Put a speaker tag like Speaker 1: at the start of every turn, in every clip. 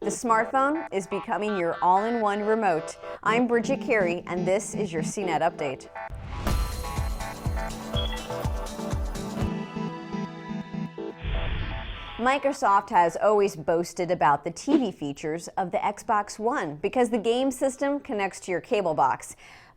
Speaker 1: The smartphone is becoming your all-in-one remote. I'm Bridget Carey, and this is your CNET Update. Microsoft has always boasted about the TV features of the Xbox One because the game system connects to your cable box.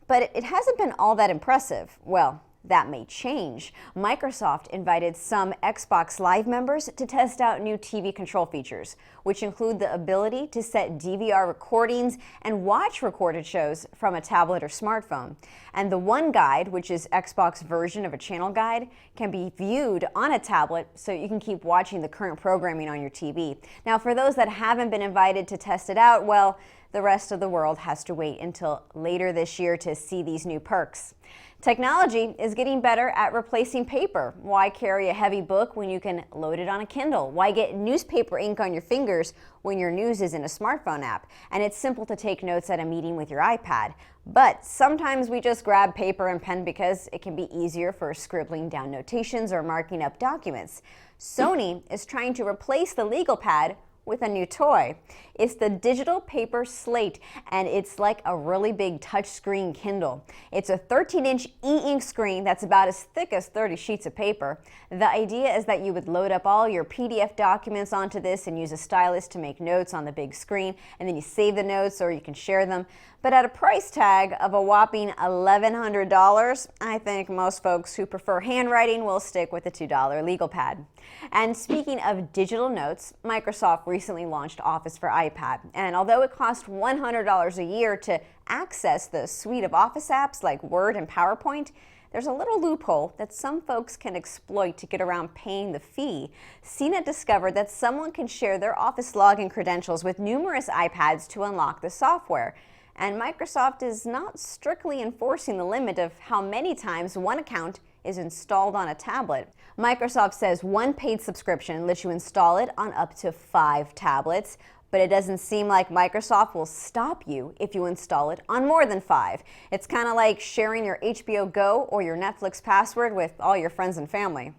Speaker 1: But it hasn't been all that impressive. Well, that may change. Microsoft invited some Xbox Live members to test out new TV control features, which include the ability to set DVR recordings and watch recorded shows from a tablet or smartphone. And the One Guide, which is Xbox version of a channel guide, can be viewed on a tablet so you can keep watching the current programming on your TV. Now, for those that haven't been invited to test it out, well, the rest of the world has to wait until later this year to see these new perks. Technology is getting better at replacing paper. Why carry a heavy book when you can load it on a Kindle? Why get newspaper ink on your fingers when your news is in a smartphone app? And it's simple to take notes at a meeting with your iPad. But sometimes we just grab paper and pen because it can be easier for scribbling down notations or marking up documents. Sony is trying to replace the legal pad with a new toy. It's the digital paper slate, and it's like a really big touchscreen Kindle. It's a 13-inch e-ink screen that's about as thick as 30 sheets of paper. The idea is that you would load up all your PDF documents onto this and use a stylus to make notes on the big screen, and then you save the notes or you can share them. But at a price tag of a whopping $1,100, I think most folks who prefer handwriting will stick with the $2 legal pad. And speaking of digital notes, Microsoft recently launched Office for iPad. And although it costs $100 a year to access the suite of Office apps like Word and PowerPoint, there's a little loophole that some folks can exploit to get around paying the fee. CNET discovered that someone can share their Office login credentials with numerous iPads to unlock the software. And Microsoft is not strictly enforcing the limit of how many times one account is installed on a tablet. Microsoft says one paid subscription lets you install it on up to 5 tablets, but it doesn't seem like Microsoft will stop you if you install it on more than 5. It's kind of like sharing your HBO Go or your Netflix password with all your friends and family.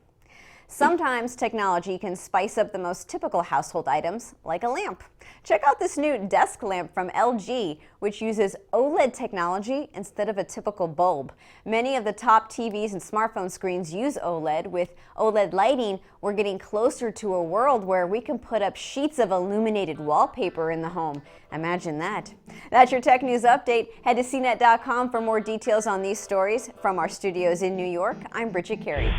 Speaker 1: Sometimes technology can spice up the most typical household items, like a lamp. Check out this new desk lamp from LG, which uses OLED technology instead of a typical bulb. Many of the top TVs and smartphone screens use OLED. With OLED lighting, we're getting closer to a world where we can put up sheets of illuminated wallpaper in the home. Imagine that. That's your Tech News Update. Head to CNET.com for more details on these stories. From our studios in New York, I'm Bridget Carey.